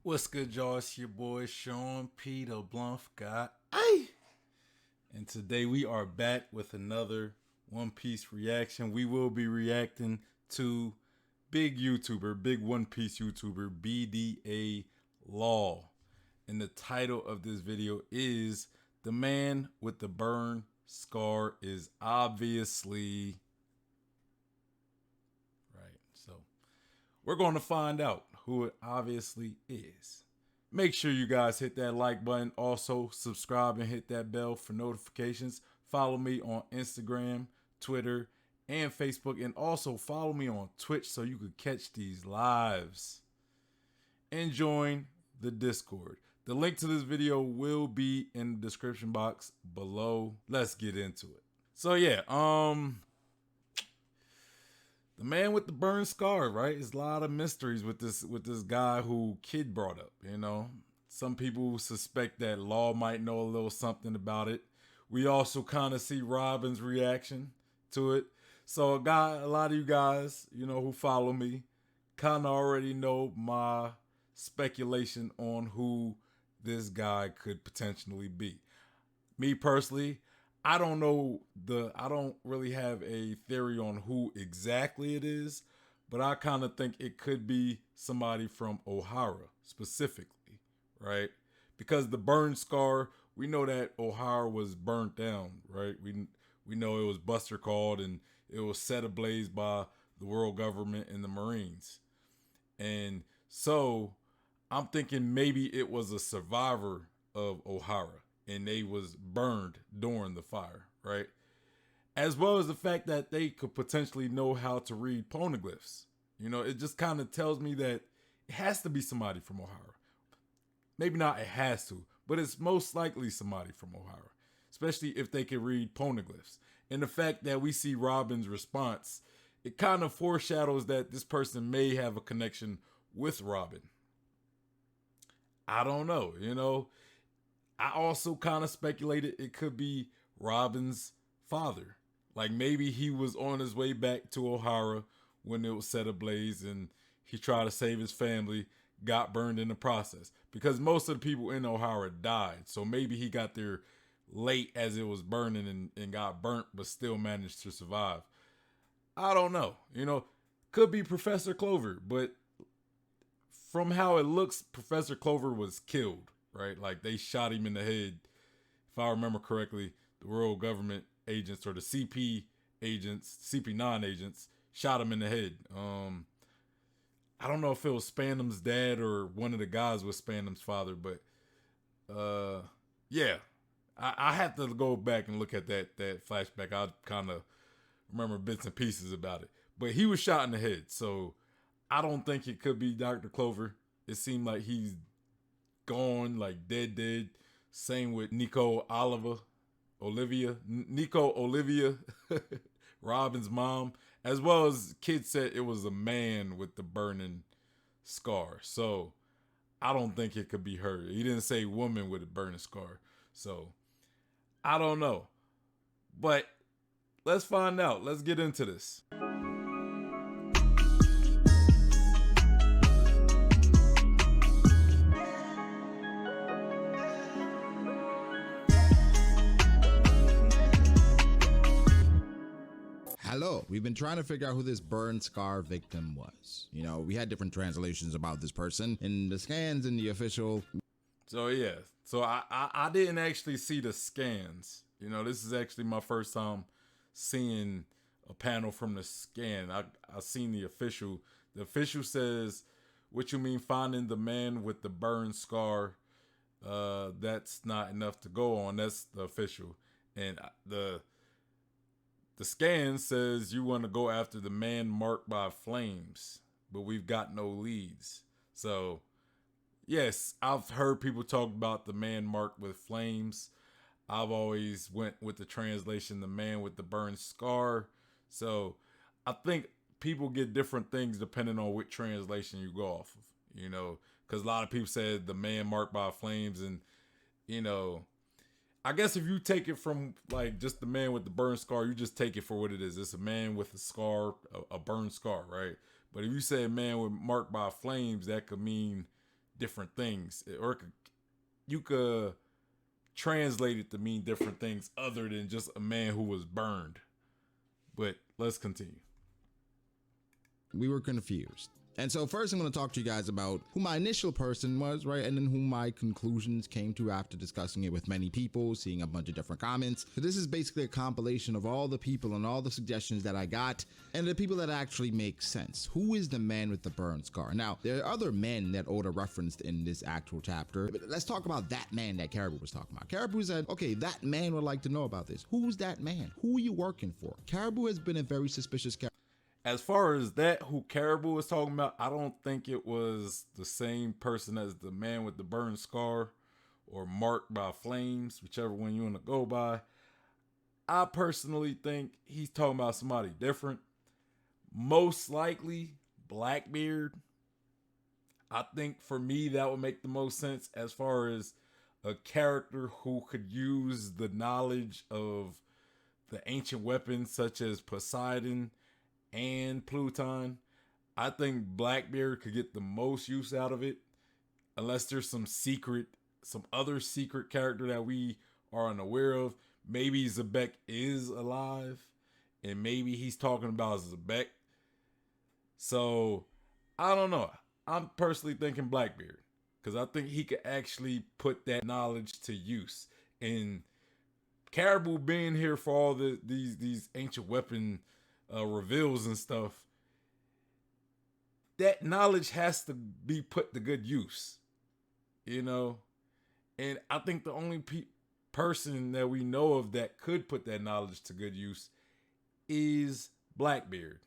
What's good, y'all? It's your boy Sean P. the Blunt guy. Hey! And today we are back with another One Piece reaction. We will be reacting to big One Piece YouTuber, B.D.A. Law. And the title of this video is The Man with the Burn Scar is obviously right. So we're going to find out who it obviously is. Make sure you guys hit that like button. Also, subscribe and hit that bell for notifications. Follow me on Instagram, Twitter, and Facebook. And also follow me on Twitch so you could catch these lives. And join the Discord. The link to this video will be in the description box below. Let's get into it. So yeah, the man with the burned scar, right? There's a lot of mysteries with this guy who Kid brought up, you know. Some people suspect that Law might know a little something about it. We also kind of see Robin's reaction to it. So a lot of you guys, you know, who follow me, kind of already know my speculation on who this guy could potentially be. Me personally, I don't really have a theory on who exactly it is, but I kind of think it could be somebody from O'Hara specifically, right? Because the burn scar, we know that O'Hara was burnt down, right? We know it was Buster called and it was set ablaze by the world government and the Marines. And so I'm thinking maybe it was a survivor of O'Hara and they was burned during the fire, right? As well as the fact that they could potentially know how to read poneglyphs. You know, it just kind of tells me that it has to be somebody from O'Hara. Maybe not it has to, but it's most likely somebody from O'Hara, especially if they can read poneglyphs. And the fact that we see Robin's response, it kind of foreshadows that this person may have a connection with Robin. I don't know, you know. I also kind of speculated it could be Robin's father. Like maybe he was on his way back to O'Hara when it was set ablaze and he tried to save his family, got burned in the process. Because most of the people in O'Hara died. So maybe he got there late as it was burning and got burnt but still managed to survive. I don't know. You know, could be Professor Clover, but from how it looks, Professor Clover was killed. Right? Like they shot him in the head. If I remember correctly, the world government agents or the CP agents, CP9 agents, shot him in the head. I don't know if it was Spandam's dad or one of the guys was Spandam's father, but yeah. I had to go back and look at that flashback. I kind of remember bits and pieces about it. But he was shot in the head, so I don't think it could be Dr. Clover. It seemed like he's gone, like dead. Same with Nico Olivia, Robin's mom, as well as Kid said it was a man with the burning scar. So I don't think it could be her. He didn't say woman with a burning scar. So I don't know. But let's find out. Let's get into this. Hello. We've been trying to figure out who this burn scar victim was. You know, we had different translations about this person in the scans and the official. So yeah, so I didn't actually see the scans. You know, this is actually my first time seeing a panel from the scan. I seen the official. The official says, "What you mean finding the man with the burn scar? That's not enough to go on." That's the official, and the scan says you want to go after the man marked by flames, but we've got no leads. So, yes, I've heard people talk about the man marked with flames. I've always went with the translation, the man with the burned scar. So, I think people get different things depending on which translation you go off of, you know, because a lot of people said the man marked by flames and, you know, I guess if you take it from like just the man with the burn scar, you just take it for what it is. It's a man with a scar, a burn scar, right? But if you say a man with marked by flames, that could mean different things, or you could translate it to mean different things other than just a man who was burned. But let's continue. We were confused. And so first I'm going to talk to you guys about who my initial person was, right? And then who my conclusions came to after discussing it with many people, seeing a bunch of different comments. So this is basically a compilation of all the people and all the suggestions that I got and the people that actually make sense. Who is the man with the burn scar? Now, there are other men that Oda referenced in this actual chapter, but let's talk about that man that Caribou was talking about. Caribou said, okay, that man would like to know about this. Who's that man? Who are you working for? Caribou has been a very suspicious character. As far as that, who Caribou was talking about, I don't think it was the same person as the man with the burned scar or marked by flames, whichever one you want to go by. I personally think he's talking about somebody different. Most likely Blackbeard. I think for me that would make the most sense as far as a character who could use the knowledge of the ancient weapons such as Poseidon and Pluton. I think Blackbeard could get the most use out of it, unless there's some other secret character that we are unaware of. Maybe Zebek is alive, and maybe he's talking about Zebek. So I don't know. I'm personally thinking Blackbeard because I think he could actually put that knowledge to use. And Caribou being here for all these ancient weapon reveals and stuff, that knowledge has to be put to good use, you know. And I think the only person that we know of that could put that knowledge to good use is Blackbeard.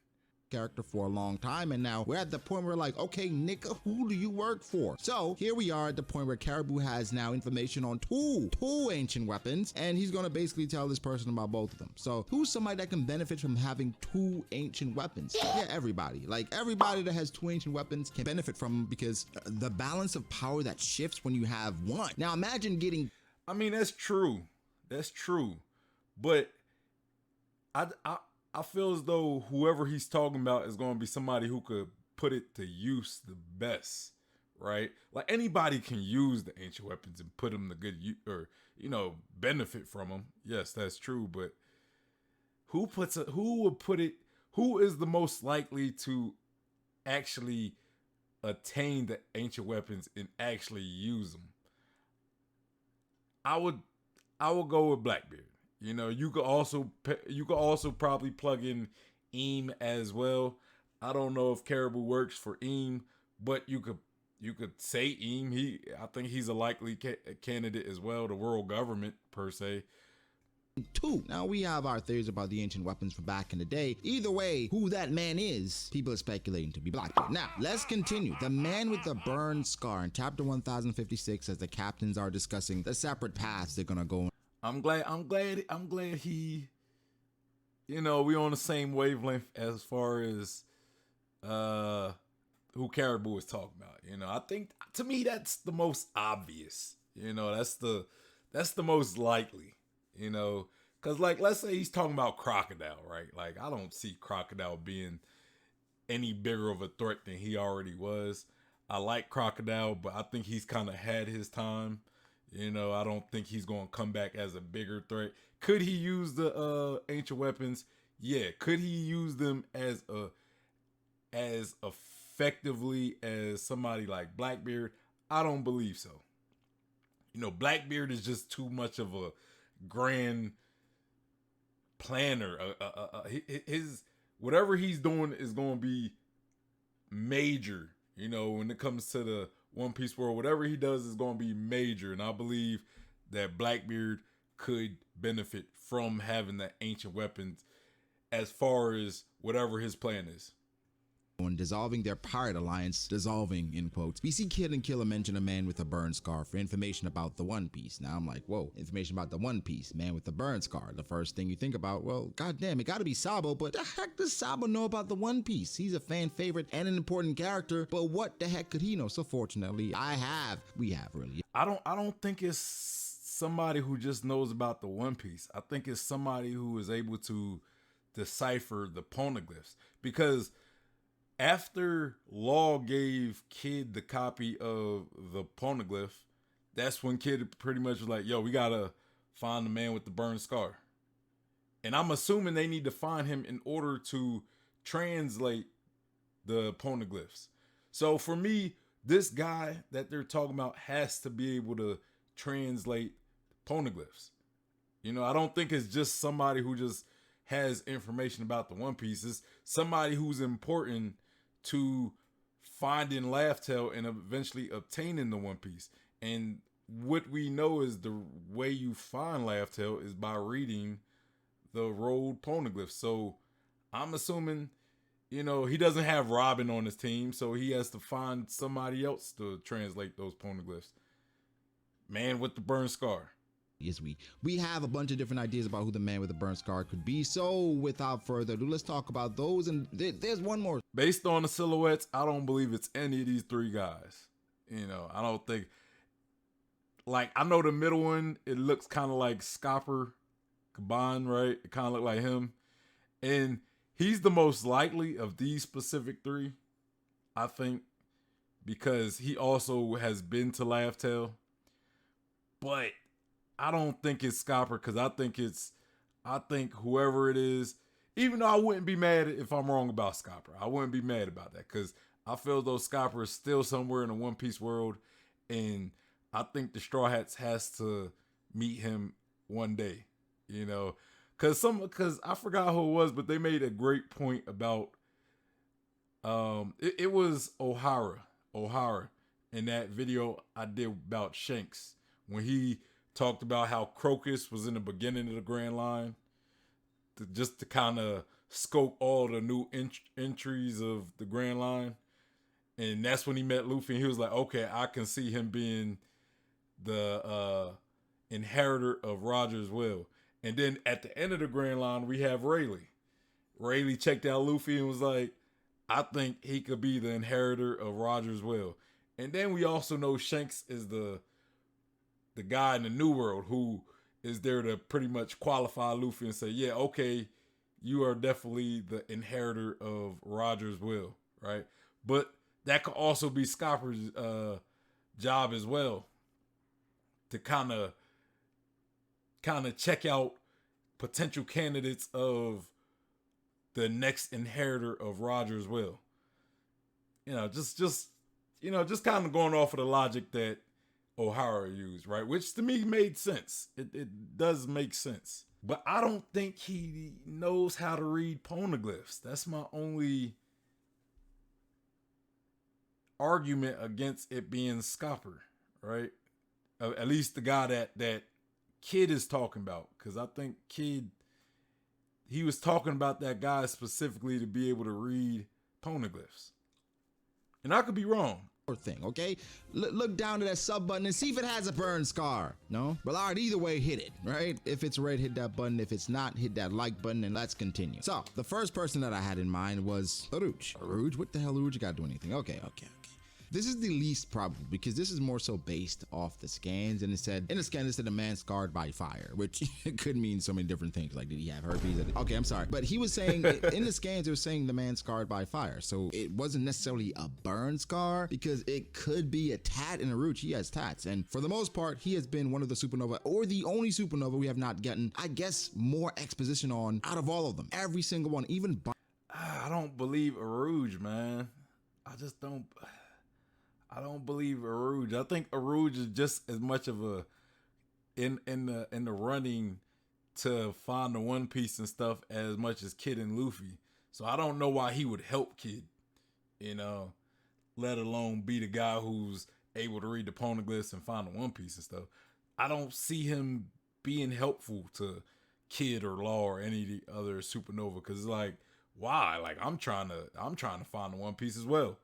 Character for a long time, and now we're at the point where like, okay, nigga, who do you work for? So here we are at the point where Caribou has now information on two ancient weapons, and he's gonna basically tell this person about both of them. So who's somebody that can benefit from having two ancient weapons? Yeah, everybody. Like everybody that has two ancient weapons can benefit from them because the balance of power that shifts when you have one. Now imagine getting. I mean, that's true. That's true. But I feel as though whoever he's talking about is going to be somebody who could put it to use the best, right? Like anybody can use the ancient weapons and put them to good use, or benefit from them. Yes, that's true. But who is the most likely to actually attain the ancient weapons and actually use them? I would go with Blackbeard. You could also probably plug in Eam as well. I don't know if Caribou works for Eam, but you could say Eam. I think he's a likely candidate as well. The world government per se. Two. Now we have our theories about the ancient weapons from back in the day. Either way, who that man is, people are speculating to be Blackbeard. Now let's continue. The man with the burn scar in chapter 1056, as the captains are discussing the separate paths they're gonna go on. I'm glad he, we on the same wavelength as far as who Caribou is talking about. I think to me that's the most obvious. That's the most likely. Because like let's say he's talking about Crocodile, right? Like I don't see Crocodile being any bigger of a threat than he already was. I like Crocodile, but I think he's kind of had his time. I don't think he's going to come back as a bigger threat. Could he use the ancient weapons? Yeah. Could he use them as effectively as somebody like Blackbeard? I don't believe so. Blackbeard is just too much of a grand planner. His whatever he's doing is going to be major. When it comes to the One Piece world, whatever he does is going to be major, and I believe that Blackbeard could benefit from having the ancient weapons as far as whatever his plan is. On dissolving their pirate alliance, dissolving in quotes. We see Kid and Killer mention a man with a burn scar for information about the One Piece. Now I'm like, whoa, information about the One Piece, man with the burn scar. The first thing you think about, well, goddamn, it gotta be Sabo, but the heck does Sabo know about the One Piece? He's a fan favorite and an important character, but what the heck could he know? So fortunately, we have really. I don't think it's somebody who just knows about the One Piece. I think it's somebody who is able to decipher the poneglyphs, because After Law gave Kid the copy of the poneglyph, that's when Kid pretty much was like, yo, we gotta find the man with the burned scar. And I'm assuming they need to find him in order to translate the poneglyphs. So for me, this guy that they're talking about has to be able to translate poneglyphs. You know, I don't think it's just somebody who just has information about the One Piece. It's somebody who's important to finding Laugh-Tale and eventually obtaining the One Piece. And what we know is the way you find Laugh-Tale is by reading the road poneglyphs. So I'm assuming, you know, he doesn't have Robin on his team, so he has to find somebody else to translate those poneglyphs. Man with the burn scar. Yes, we have a bunch of different ideas about who the man with the burnt scar could be. So without further ado, let's talk about those. And there's one more. Based on the silhouettes, I don't believe it's any of these three guys. You know, I don't think. Like, I know the middle one, it looks kind of like Scopper Caban, right? It kind of look like him. And he's the most likely of these specific three, I think, because he also has been to Laugh-Tale. But I don't think it's Scopper, because I think whoever it is, even though I wouldn't be mad if I'm wrong about Scopper. I wouldn't be mad about that, because I feel though Scopper is still somewhere in the One Piece world, and I think the Straw Hats has to meet him one day, you know, because I forgot who it was, but they made a great point about it was O'Hara in that video I did about Shanks when he talked about how Crocus was in the beginning of the Grand Line just to kind of scope all the new entries of the Grand Line. And that's when he met Luffy, and he was like, okay, I can see him being the inheritor of Roger's will. And then at the end of the Grand Line, we have Rayleigh. Rayleigh checked out Luffy and was like, I think he could be the inheritor of Roger's will. And then we also know Shanks is the guy in the New World who is there to pretty much qualify Luffy and say, yeah, okay, you are definitely the inheritor of Roger's will, right? But that could also be Scopper's job as well, to kind of check out potential candidates of the next inheritor of Roger's will. You know, just kind of going off of the logic that O'Hara used, right? Which to me made sense. It does make sense. But I don't think he knows how to read poneglyphs. That's my only argument against it being Scopper, right? At least the guy that Kid is talking about. Because I think Kid, he was talking about that guy specifically to be able to read poneglyphs. And I could be wrong. Thing, okay? Look down to that sub button and see if it has a burn scar. No? Well, all right, either way, hit it, right? If it's red, hit that button. If it's not, hit that like button, and let's continue. So, the first person that I had in mind was Aruj. Aruj? What the hell, Aruj? You gotta do anything. Okay. This is the least probable because this is more so based off the scans, and it said in the scan it said a man scarred by fire, which could mean so many different things. Like, did he have herpes? Okay, I'm sorry, but he was saying in the scans it was saying the man scarred by fire, so it wasn't necessarily a burn scar because it could be a tat in Aruj. He has tats, and for the most part, he has been one of the supernova or the only supernova we have not gotten, I guess, more exposition on out of all of them. Every single one, even. I don't believe Aruj, man. I just don't. I don't believe Aruj. I think Aruj is just as much of a in the running to find the One Piece and stuff as much as Kid and Luffy. So I don't know why he would help Kid, you know, let alone be the guy who's able to read the poneglyphs and find the One Piece and stuff. I don't see him being helpful to Kid or Law or any of the other supernova, because it's like, why? Like, I'm trying to find the One Piece as well.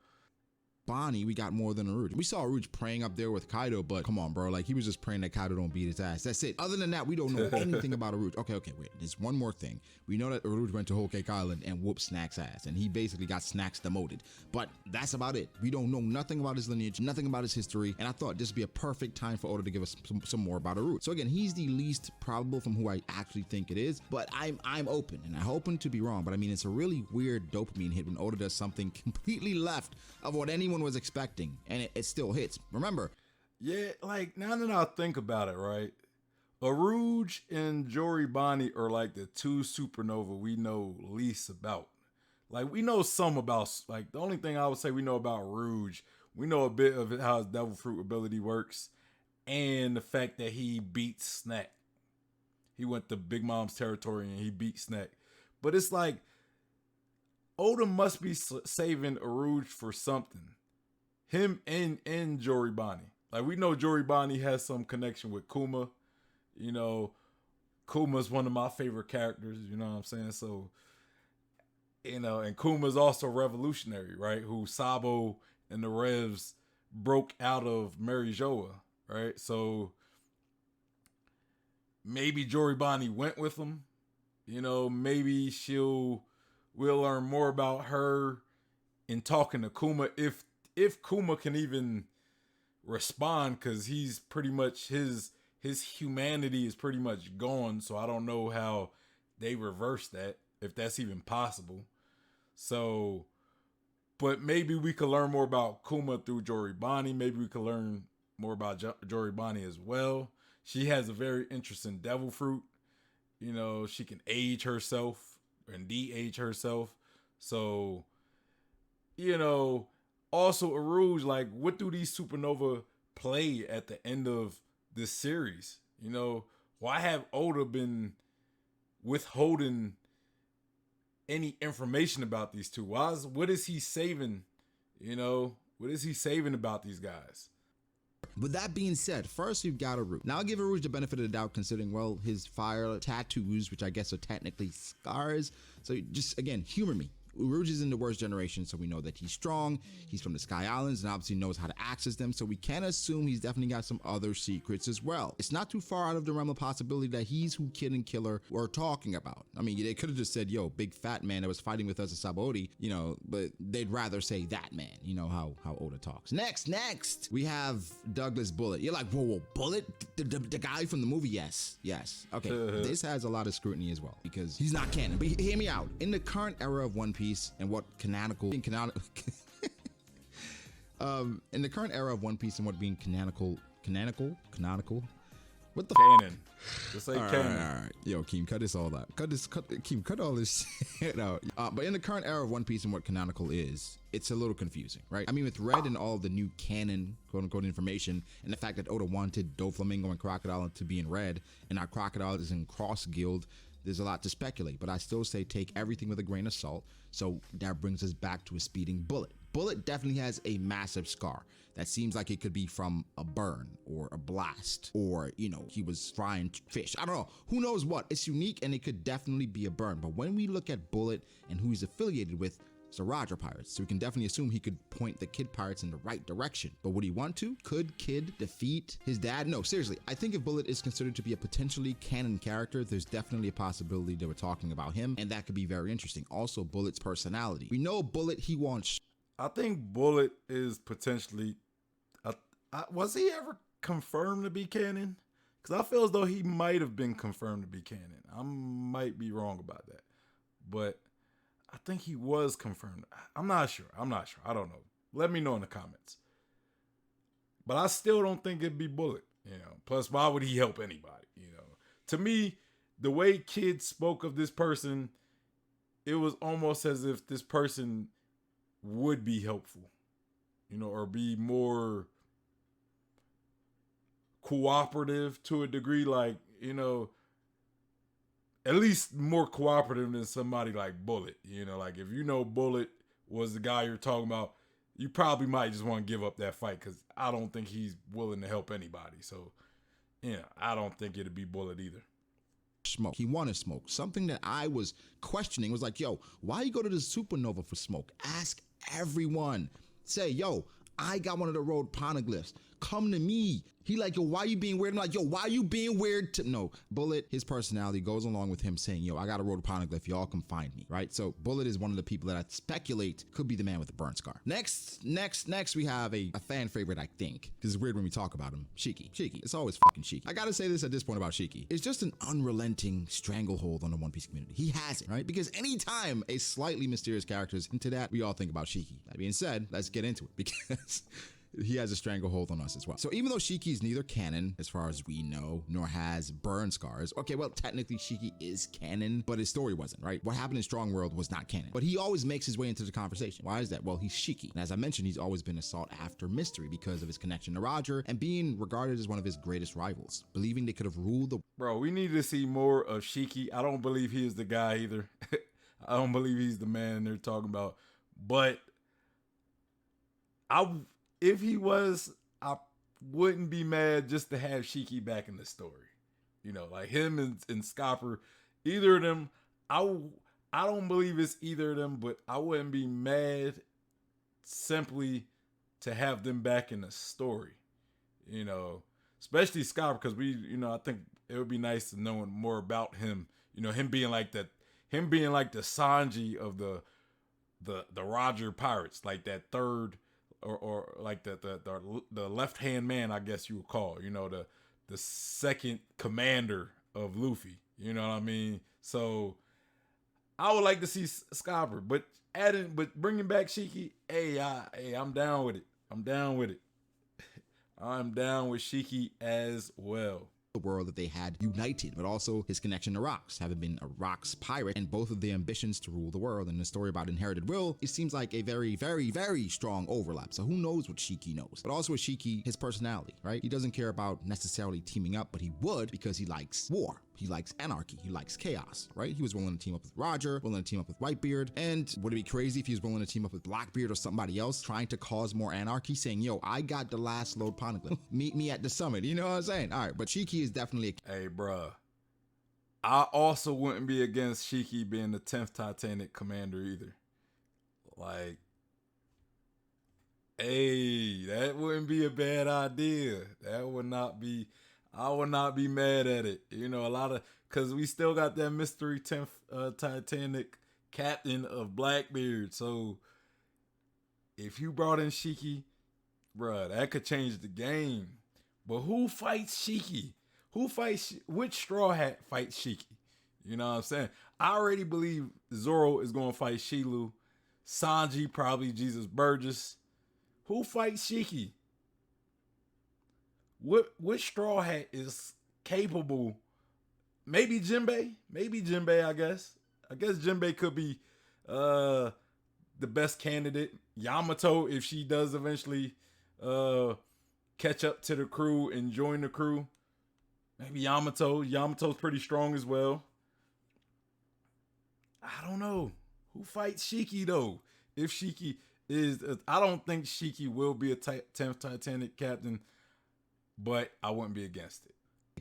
Bonnie, we got more than Aruj. We saw Aruj praying up there with Kaido, but come on, bro. Like, he was just praying that Kaido don't beat his ass. That's it. Other than that, we don't know anything about Aruj. Okay, wait. There's one more thing. We know that Aruj went to Whole Cake Island and whooped Snack's ass, and he basically got Snacks demoted. But that's about it. We don't know nothing about his lineage, nothing about his history, and I thought this would be a perfect time for Oda to give us some more about Aruj. So again, he's the least probable from who I actually think it is, but I'm open, and I'm open to be wrong. But I mean, it's a really weird dopamine hit when Oda does something completely left of what anyone was expecting, and it still hits. Remember, yeah, like now that I think about it, right? Aruj and Jory Bonnie are like the two supernova we know least about. Like, we know some about, like, the only thing I would say we know about Rouge, we know a bit of how his Devil Fruit ability works, and the fact that he beats Snack. He went to Big Mom's territory and he beat Snack. But it's like, Oda must be saving Aruj for something. Him and Jory Bonnie. Like, we know Jory Bonnie has some connection with Kuma. You know, Kuma's one of my favorite characters, you know what I'm saying? So, you know, and Kuma's also revolutionary, right? Who Sabo and the Revs broke out of Mary Joa, right? So maybe Jory Bonnie went with him. You know, maybe we'll learn more about her in talking to Kuma if Kuma can even respond, because he's pretty much his humanity is pretty much gone. So I don't know how they reverse that, if that's even possible. So, but maybe we could learn more about Kuma through Jory Bonnie. Maybe we could learn more about Jory Bonnie as well. She has a very interesting devil fruit. You know, she can age herself and de-age herself. So, you know, also Aruj, like, what do these supernova play at the end of this series? You know, why have Oda been withholding any information about these two? What is he saving? You know, what is he saving about these guys? with that being said, first you've got Aruj. Now I'll give Aruj the benefit of the doubt, considering, well, his fire tattoos, which I guess are technically scars. So just, again, humor me. Uruj is in the worst generation, so we know that he's strong. He's from the Sky Islands and obviously knows how to access them, so we can assume he's definitely got some other secrets as well. It's not too far out of the realm of possibility that he's who Kid and Killer were talking about. I mean, they could have just said, yo, big fat man that was fighting with us at Sabaody, you know, but they'd rather say that man. You know how Oda talks. Next, we have Douglas Bullet. You're like, whoa, Bullet? The guy from the movie? Yes. Okay, this has a lot of scrutiny as well, because he's not canon. But hear me out. In the current era of One Piece, and what in the current era of One Piece and what being canonical, what the canon? Just say canon. All right. Yo, Keem, cut this all out. Keem, cut all this shit out. But in the current era of One Piece and what canonical is, it's a little confusing, right? I mean, with Red and all the new canon, quote unquote, information, and the fact that Oda wanted Doflamingo and Crocodile to be in Red, and now Crocodile is in Cross Guild, there's a lot to speculate, but I still say take everything with a grain of salt. So that brings us back to a speeding Bullet. Bullet definitely has a massive scar that seems like it could be from a burn or a blast, or, you know, he was frying fish. I don't know. Who knows what? It's unique and it could definitely be a burn. But when we look at Bullet and who he's affiliated with, it's the Roger Pirates. So we can definitely assume he could point the Kid Pirates in the right direction. But would he want to? Could Kid defeat his dad? No, seriously. I think if Bullet is considered to be a potentially canon character, there's definitely a possibility that we're talking about him, and that could be very interesting. Also, Bullet's personality. We know Bullet, he wants... I think Bullet is potentially... was he ever confirmed to be canon? Because I feel as though he might have been confirmed to be canon. I might be wrong about that. But I think he was confirmed. I'm not sure. I don't know. Let me know in the comments. But I still don't think it'd be Bullet. You know. Plus, why would he help anybody? You know. To me, the way Kid spoke of this person, it was almost as if this person would be helpful. You know, or be more cooperative to a degree. Like, you know, at least more cooperative than somebody like Bullet. You know, like if you know Bullet was the guy you're talking about, you probably might just want to give up that fight, because I don't think he's willing to help anybody. So, you know, I don't think it'd be Bullet either. Smoke. He wanted smoke. Something that I was questioning was like, yo, why you go to the supernova for smoke? Ask everyone. say, yo, I got one of the road poneglyphs. Come to me. He like, yo, why you being weird? I'm like, yo, why you being weird? No, Bullet, his personality goes along with him saying, yo, I got a road poneglyph. Y'all come find me, right? So Bullet is one of the people that I speculate could be the man with the burn scar. Next, we have a fan favorite, I think, because it's weird when we talk about him. Shiki. It's always fucking Shiki. I gotta say this at this point about Shiki. It's just an unrelenting stranglehold on the One Piece community. He has it, right? Because anytime a slightly mysterious character is into that, we all think about Shiki. That being said, let's get into it because he has a stranglehold on us as well. So even though Shiki is neither canon, as far as we know, nor has burn scars. Okay, well, technically Shiki is canon, but his story wasn't, right? What happened in Strong World was not canon. But he always makes his way into the conversation. Why is that? Well, he's Shiki. And as I mentioned, he's always been a sought after mystery because of his connection to Roger and being regarded as one of his greatest rivals, believing they could have ruled the... Bro, we need to see more of Shiki. I don't believe he is the guy either. I don't believe he's the man they're talking about. But if he was, I wouldn't be mad just to have Shiki back in the story. You know, like him and Scopper, either of them, I don't believe it's either of them, but I wouldn't be mad simply to have them back in the story. You know, especially Scopper, because I think it would be nice to know more about him. You know, him being like the Sanji of the Roger Pirates, like that third or like the left hand man, I guess you would call, you know, the second commander of Luffy. You know what I mean? So I would like to see Scopper, but bringing back Shiki, I'm down with it. I'm down with Shiki as well. The world that they had united, but also his connection to Rocks, having been a Rocks pirate, and both of their ambitions to rule the world. And the story about inherited will, it seems like a very, very, very strong overlap. So who knows what Shiki knows? But also with Shiki, his personality, right? He doesn't care about necessarily teaming up, but he would because he likes war. He likes anarchy. He likes chaos, right? He was willing to team up with Roger, willing to team up with Whitebeard. And would it be crazy if he was willing to team up with Blackbeard or somebody else trying to cause more anarchy, saying, yo, I got the last load poneglyph. Meet me at the summit. You know what I'm saying? All right, but Shiki is definitely Hey, bruh. I also wouldn't be against Shiki being the 10th Titanic commander either. Like, hey, that wouldn't be a bad idea. I would not be mad at it. You know, because we still got that mystery 10th Titanic captain of Blackbeard. So if you brought in Shiki, bruh, that could change the game. But who fights Shiki? Which Straw Hat fights Shiki? You know what I'm saying? I already believe Zoro is going to fight Shilu. Sanji, probably Jesus Burgess. Who fights Shiki? What Straw Hat is capable? Maybe Jinbei, I guess. I guess Jinbei could be the best candidate. Yamato, if she does eventually catch up to the crew and join the crew. Maybe Yamato's pretty strong as well. I don't know. Who fights Shiki though? If Shiki is, I don't think Shiki will be a 10th Titanic captain, but I wouldn't be against it.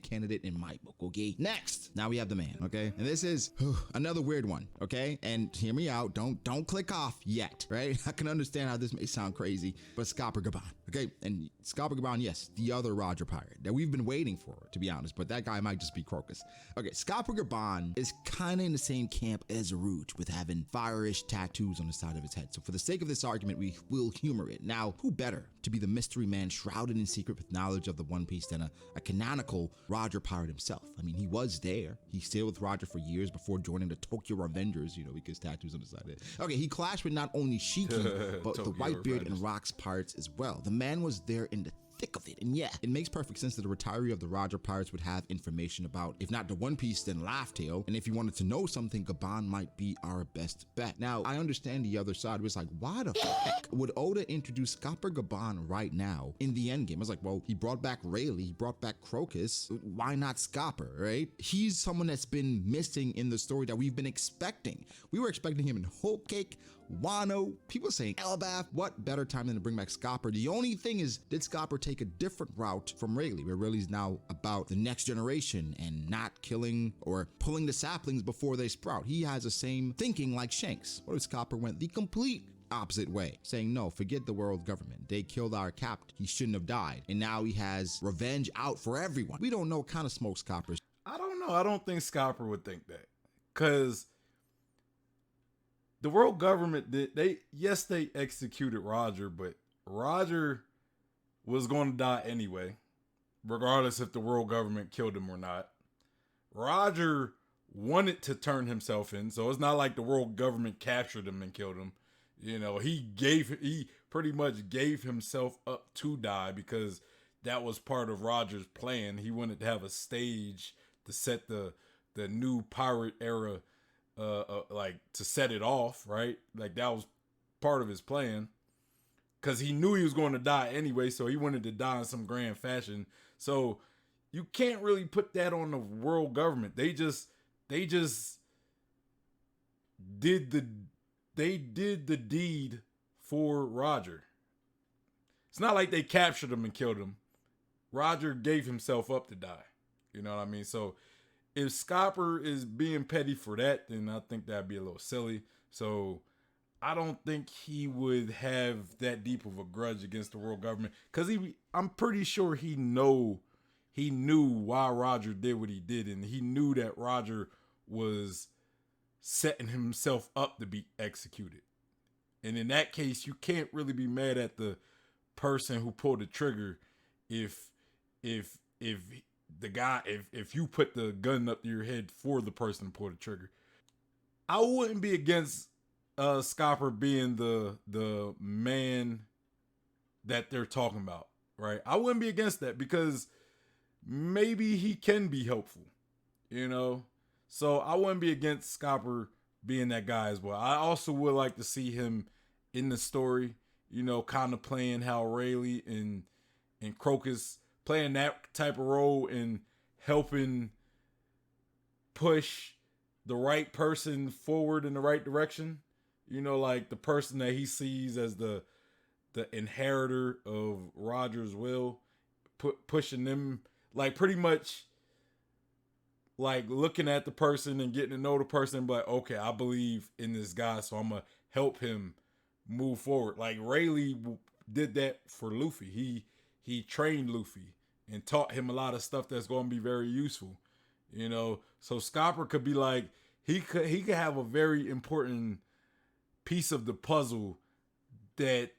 Candidate in my book. Okay, next, now we have the man. Okay, and this is another weird one. Okay, and hear me out, don't click off yet, right? I can understand how this may sound crazy, but Scopper Gaban. Okay, and Scopper Gaban, yes, the other Roger pirate that we've been waiting for, to be honest, but that guy might just be Crocus. Okay, Scopper Gaban is kind of in the same camp as Root, with having fire-ish tattoos on the side of his head. So for the sake of this argument, we will humor it. Now, who better to be the mystery man shrouded in secret with knowledge of the One Piece than a canonical Roger pirate himself? I mean, he was there. He stayed with Roger for years before joining the Tokyo Revengers, you know, because tattoos on the side of it. Okay, he clashed with not only Shiki, but the Whitebeard and Rocks pirates as well. The man was there in the thick of it. And yeah, it makes perfect sense that the retiree of the Roger Pirates would have information about, if not the One Piece, then Laugh Tale. And if you wanted to know something, Gaban might be our best bet. Now, I understand the other side was like, why the heck would Oda introduce Scopper Gaban right now in the endgame? I was like, well, he brought back Rayleigh, he brought back Crocus. Why not Scopper, right? He's someone that's been missing in the story that we've been expecting. We were expecting him in Whole Cake, Wano, people saying Elbaf. What better time than to bring back Scopper? The only thing is, did Scopper take a different route from Rayleigh, where Rayleigh's now about the next generation and not killing or pulling the saplings before they sprout? He has the same thinking like Shanks. What if Scopper went the complete opposite way, saying, no, forget the world government. They killed our captain. He shouldn't have died. And now he has revenge out for everyone. We don't know what kind of smoke Scopper. I don't know. I don't think Scopper would think that. Because the world government they executed Roger, but Roger was going to die anyway, regardless if the world government killed him or not. Roger wanted to turn himself in, so it's not like the world government captured him and killed him. You know, he pretty much gave himself up to die because that was part of Roger's plan. He wanted to have a stage to set the new pirate era, like to set it off, right? Like that was part of his plan. Because he knew he was going to die anyway, so he wanted to die in some grand fashion. So you can't really put that on the world government. They just did the deed for Roger. It's not like they captured him and killed him. Roger gave himself up to die. You know what I mean? So if Scopper is being petty for that, then I think that'd be a little silly. So I don't think he would have that deep of a grudge against the world government, because I'm pretty sure he knew why Roger did what he did, and he knew that Roger was setting himself up to be executed. And in that case, you can't really be mad at the person who pulled the trigger if you put the gun up to your head for the person to pull the trigger. I wouldn't be against Scopper being the man that they're talking about, right? I wouldn't be against that, because maybe he can be helpful, you know? So I wouldn't be against Scopper being that guy as well. I also would like to see him in the story, you know, kind of playing Hal Rayleigh and Crocus, playing that type of role and helping push the right person forward in the right direction. You know, like the person that he sees as the inheritor of Roger's will, pushing them, like pretty much like looking at the person and getting to know the person, but okay, I believe in this guy, so I'm gonna help him move forward. Like Rayleigh did that for Luffy. He trained Luffy and taught him a lot of stuff that's going to be very useful. You know, so Scopper could be like, he could have a very important piece of the puzzle that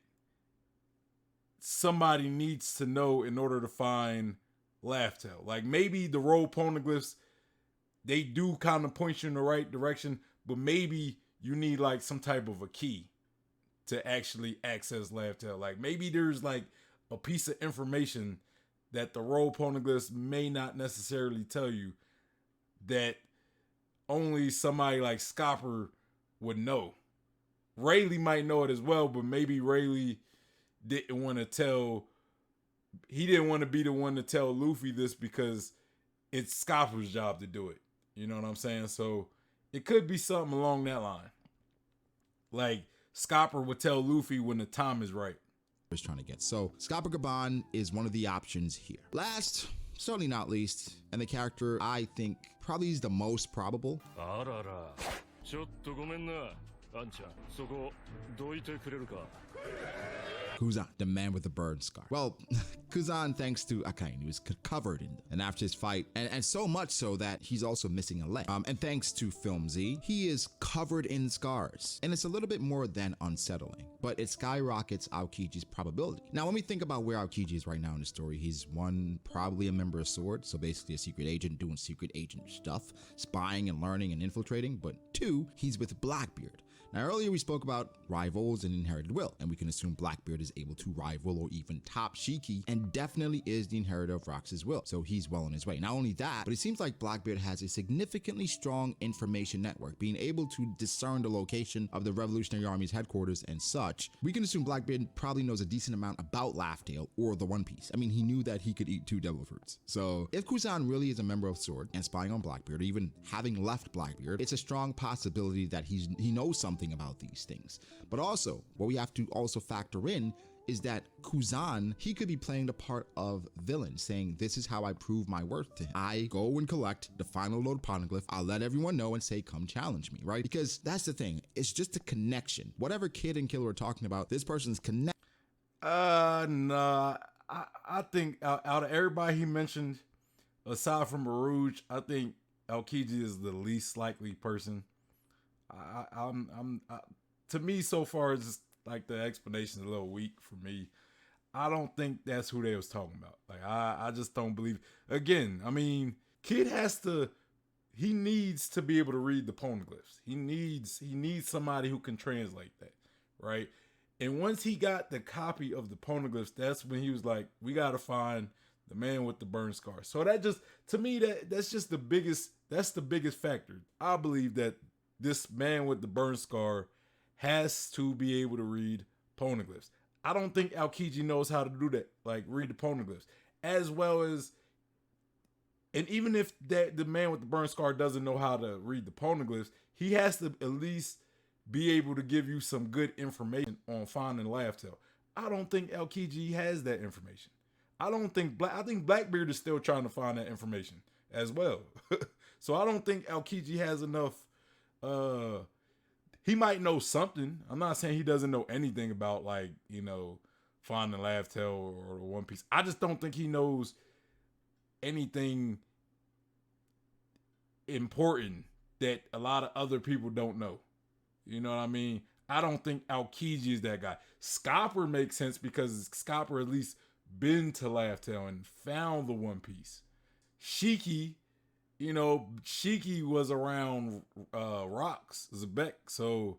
somebody needs to know in order to find Laugh-Tale. Like maybe the roll poneglyphs, they do kind of point you in the right direction, but maybe you need like some type of a key to actually access Laugh-Tale. Like maybe there's like a piece of information that the roll poneglyphs may not necessarily tell you that only somebody like Scopper would know. Rayleigh might know it as well, but maybe Rayleigh didn't want to be the one to tell Luffy this because it's Scopper's job to do it. You know what I'm saying? So it could be something along that line. Like Scopper would tell Luffy when the time is right. Was trying to get. So Scopper Gaban is one of the options here. Last, certainly not least, and the character I think probably is the most probable. Kuzan, the man with the bird scar. Well, Kuzan, thanks to Akainu, was covered in them. And after his fight, and so much so that he's also missing a leg. And thanks to Film Z, he is covered in scars. And it's a little bit more than unsettling, but it skyrockets Aokiji's probability. Now, when we think about where Aokiji is right now in the story, he's one, probably a member of SWORD, so basically a secret agent doing secret agent stuff, spying and learning and infiltrating, but two, he's with Blackbeard. Now, earlier we spoke about rivals and inherited will, and we can assume Blackbeard is able to rival or even top Shiki, and definitely is the inheritor of Rox's will, so he's well on his way. Not only that, but it seems like Blackbeard has a significantly strong information network, being able to discern the location of the Revolutionary Army's headquarters and such. We can assume Blackbeard probably knows a decent amount about Laugh-Tale or the One Piece. I mean, he knew that he could eat 2 devil fruits. So if Kuzan really is a member of SWORD and spying on Blackbeard, or even having left Blackbeard, it's a strong possibility that he knows something about these things. But also, what we have to also factor in is that Kuzan, he could be playing the part of villain, saying, this is how I prove my worth to him. I go and collect the final load poneglyph. I'll let everyone know and say, come challenge me, right? Because that's the thing. It's just a connection. Whatever Kid and Killer are talking about, this person's connect. Nah. I think out of everybody he mentioned, aside from Aruj, I think Aokiji is the least likely person. To me, so far, it's just like the explanation is a little weak for me. I don't think that's who they was talking about. Like, I just don't believe. Again, I mean, Kid he needs to be able to read the poneglyphs. He needs somebody who can translate that, right? And once he got the copy of the poneglyphs, that's when he was like, we got to find the man with the burn scar. So that just, to me, that's the biggest factor. I believe that this man with the burn scar has to be able to read poneglyphs. I don't think Aokiji knows how to do that, like read the poneglyphs, as well as, and even if the man with the burn scar doesn't know how to read the poneglyphs, he has to at least be able to give you some good information on finding Laugh-Tale. I don't think Aokiji has that information. I think Blackbeard is still trying to find that information as well. So I don't think Aokiji has enough. He might know something. I'm not saying he doesn't know anything about, like, you know, finding Laugh-Tale or One Piece. I just don't think he knows anything important that a lot of other people don't know. You know what I mean? I don't think Aokiji is that guy. Scopper makes sense because Scopper at least been to Laugh-Tale and found the One Piece. Shiki was around Rocks, Zebek, so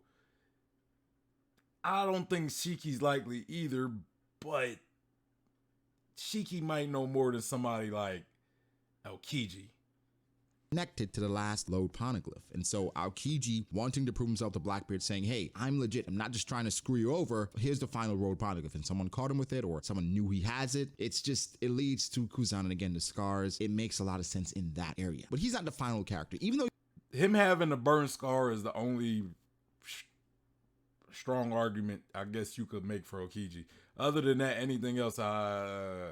I don't think Shiki's likely either, but Shiki might know more than somebody like Aokiji. Connected to the last load poneglyph. And so Aokiji, wanting to prove himself to Blackbeard, saying, hey, I'm legit. I'm not just trying to screw you over. Here's the final load poneglyph. And someone caught him with it, or someone knew he has it. It leads to Kuzan, and again, the scars. It makes a lot of sense in that area. But he's not the final character, even though him having a burn scar is the only strong argument I guess you could make for Aokiji. Other than that, anything else, I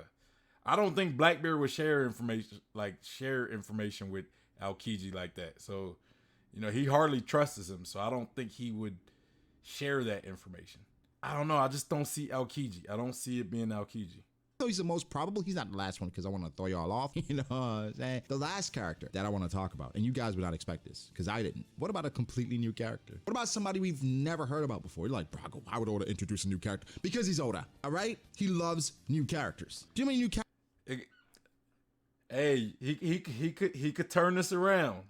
don't think Blackbeard would share information with Aokiji like that. So, you know, he hardly trusts him. So I don't think he would share that information. I don't know. I just don't see Aokiji. I don't see it being Aokiji. he's the most probable, he's not the last one because I want to throw y'all off. You know what I'm saying? The last character that I want to talk about, and you guys would not expect this because I didn't. What about a completely new character? What about somebody we've never heard about before? You're like, bro, why would Oda introduce a new character? Because he's Oda, all right? He loves new characters. Do you mean new characters? Hey, he could turn this around.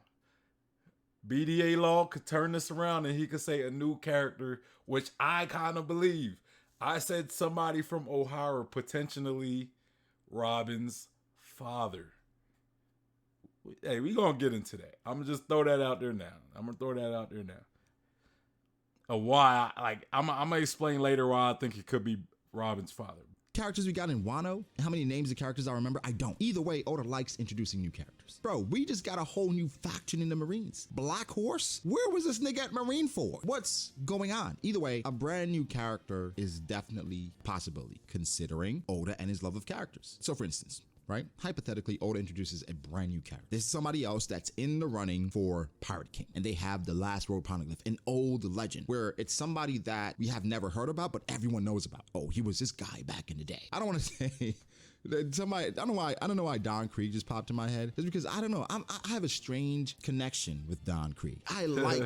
B.D.A. Law could turn this around and he could say a new character, which I kind of believe. I said somebody from O'Hara, potentially Robin's father. Hey, we gonna get into that. I'm gonna just throw that out there now. Why? I'm gonna explain later why I think it could be Robin's father. Characters we got in Wano, how many names of characters I remember, I don't. Either way, Oda likes introducing new characters. Bro, we just got a whole new faction in the Marines. Black Horse? Where was this nigga at Marine for? What's going on? Either way, a brand new character is definitely a possibility, considering Oda and his love of characters. So for instance, right? Hypothetically, Oda introduces a brand new character. This is somebody else that's in the running for Pirate King, and they have the last road poneglyph, an old legend, where it's somebody that we have never heard about, but everyone knows about. Oh, he was this guy back in the day. I don't want to say somebody, I don't know why Don Krieg just popped in my head. It's because I don't know. I have a strange connection with Don Krieg. I like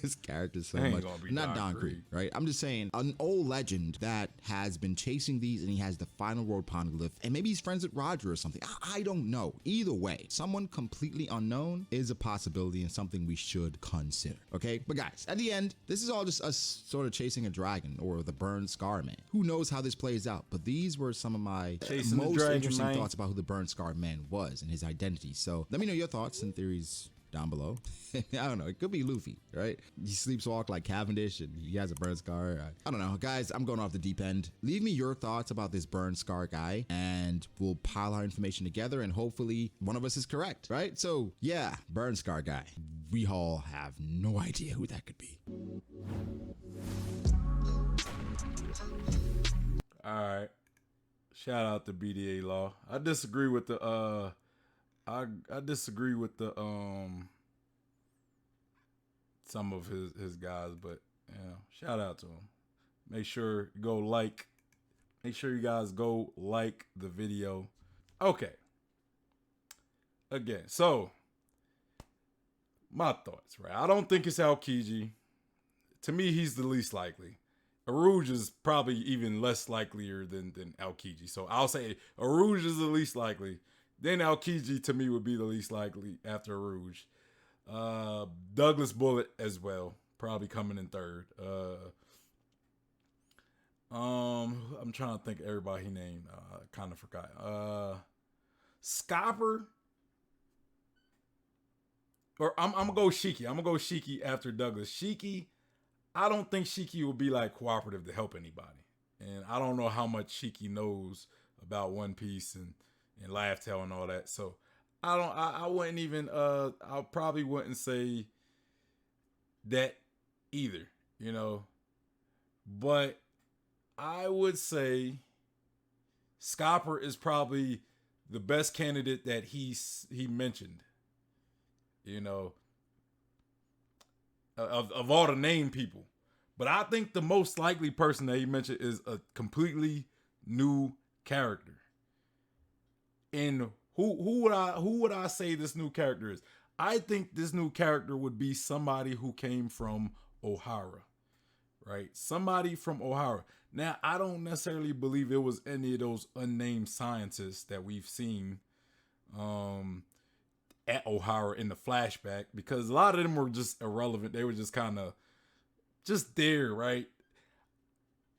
his character so much. Not Don Krieg, right? I'm just saying an old legend that has been chasing these, and he has the final road poneglyph, and maybe he's friends with Roger or something. I don't know. Either way, someone completely unknown is a possibility and something we should consider. Okay, but guys, at the end, this is all just us sort of chasing a dragon or the burned scar man. Who knows how this plays out? But these were some of my most interesting thoughts about who the burned scar man was and his identity. So let me know your thoughts and theories down below. I don't know, it could be Luffy, right? He sleepwalked like Cavendish and he has a burn scar. I don't know, guys, I'm going off the deep end. Leave me your thoughts about this burn scar guy and we'll pile our information together and hopefully one of us is correct, right? So yeah, burn scar guy. We all have no idea who that could be. right. Shout out to BDA Law. I disagree with the I disagree with the some of his guys, but shout out to him. Make sure you go like. Make sure you guys go like the video. Okay. Again, so my thoughts, right? I don't think it's Aokiji. To me, he's the least likely. Aruj is probably even less likelier than Aokiji. So I'll say Aruj is the least likely. Then Aokiji to me would be the least likely after Aruj. Douglas Bullet as well, probably coming in third. I'm trying to think of everybody he named. Kind of forgot. Scopper. Or I'm gonna go Shiki. I'm gonna go Shiki after Douglas. Shiki, I don't think Shiki will be like cooperative to help anybody. And I don't know how much Shiki knows about One Piece and Laugh Tale and all that. So I wouldn't even I probably wouldn't say that either, you know. But I would say Scopper is probably the best candidate that he mentioned. You know, of all the named people. But I think the most likely person that he mentioned is a completely new character. And who would I say this new character is? I think this new character would be somebody who came from Ohara, right? Somebody from Ohara. Now, I don't necessarily believe it was any of those unnamed scientists that we've seen at Ohara in the flashback, because a lot of them were just irrelevant. They were just kind of just there, right?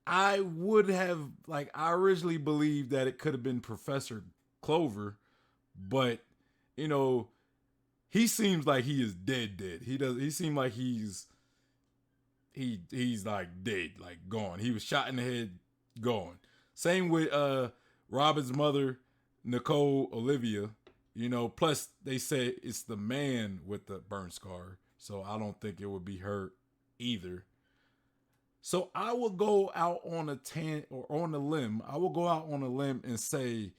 I would have, like, I originally believed that it could have been Professor Clover, but you know, he seems like he is dead. He seemed like he's like dead, like gone. He was shot in the head, gone. Same with Robin's mother, Nicole Olivia. You know, plus they say it's the man with the burn scar, so I don't think it would be her either. So I will go out on a limb. I will go out on a limb and say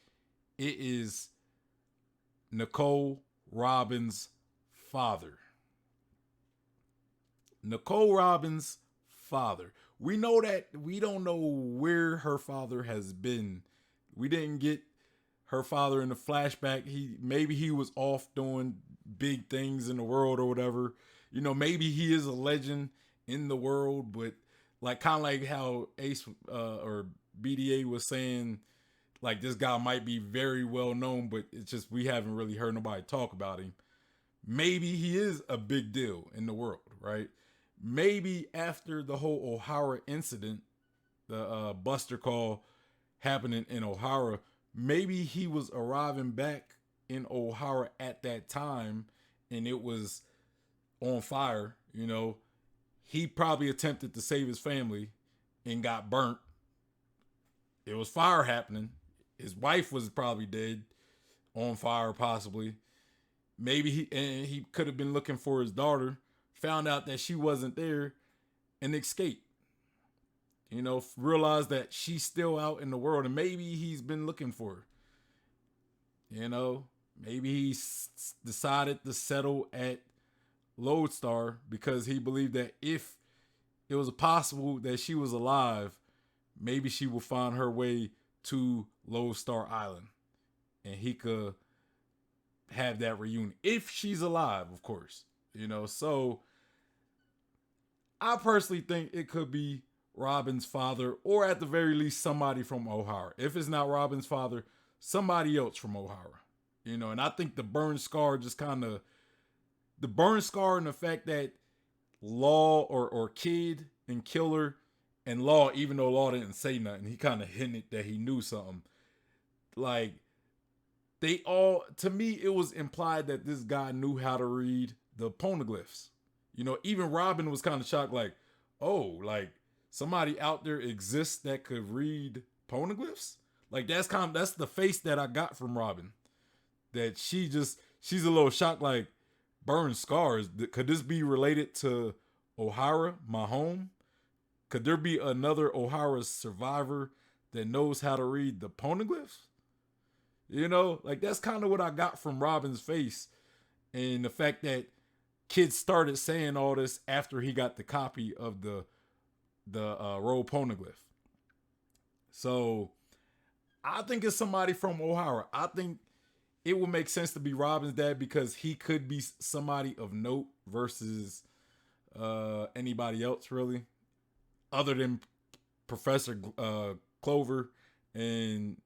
it is Nicole Robbins' father. Nicole Robbins' father. We know that we don't know where her father has been. We didn't get her father in the flashback. Maybe he was off doing big things in the world or whatever. You know, maybe he is a legend in the world, but like kind of like how Ace or B.D.A. was saying, like this guy might be very well known, but it's just we haven't really heard nobody talk about him. Maybe he is a big deal in the world, right? Maybe after the whole Ohara incident, the Buster call happening in Ohara, maybe he was arriving back in Ohara at that time and it was on fire. You know, he probably attempted to save his family and got burnt. It was fire happening. His wife was probably dead, on fire possibly. Maybe he could have been looking for his daughter, found out that she wasn't there, and escaped. You know, realized that she's still out in the world, and maybe he's been looking for her. You know, maybe he decided to settle at Lodestar because he believed that if it was possible that she was alive, maybe she will find her way to Lodestar Island, and he could have that reunion if she's alive, of course. You know, so I personally think it could be Robin's father, or at the very least somebody from Ohara. If it's not Robin's father, somebody else from Ohara. You know, and I think the burn scar just kind of the burn scar and the fact that Law or Kid and Killer and Law, even though Law didn't say nothing, he kind of hinted that he knew something. Like they all, to me, it was implied that this guy knew how to read the poneglyphs. You know, even Robin was kind of shocked, like, oh, like somebody out there exists that could read poneglyphs. Like that's the face that I got from Robin. That she's a little shocked, like burn scars. Could this be related to Ohara, my home? Could there be another Ohara survivor that knows how to read the poneglyphs. You know, like that's kind of what I got from Robin's face, and the fact that kids started saying all this after he got the copy of the roll poneglyph. So I think it's somebody from O'Hara. I think it would make sense to be Robin's dad because he could be somebody of note versus anybody else really, other than Professor Clover and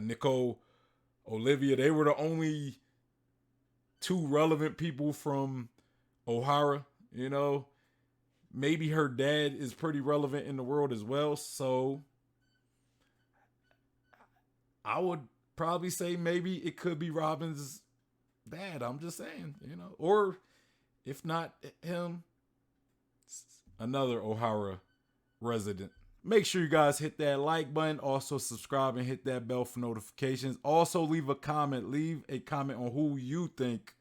Nicole Olivia. They were the only two relevant people from O'Hara. You know, maybe her dad is pretty relevant in the world as well. So I would probably say maybe it could be Robin's dad. I'm just saying, you know, or if not him, another O'Hara resident. Make sure you guys hit that like button. Also subscribe and hit that bell for notifications. Also leave a comment. Leave a comment on who you think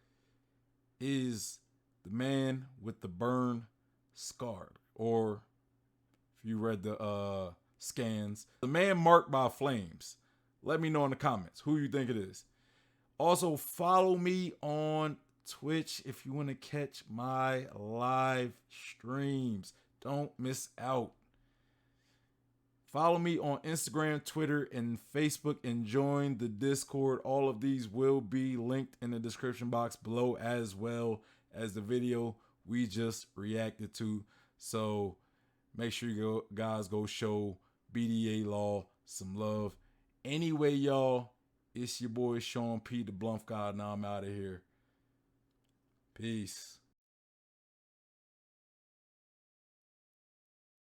is the man with the burn scar. Or if you read the scans, the man marked by flames. Let me know in the comments who you think it is. Also follow me on Twitch if you want to catch my live streams. Don't miss out. Follow me on Instagram, Twitter, and Facebook, and join the Discord. All of these will be linked in the description box below, as well as the video we just reacted to. So make sure you guys go show B.D.A. Law some love. Anyway, y'all, it's your boy Sean P, the Bluff God, and I'm out of here. Peace.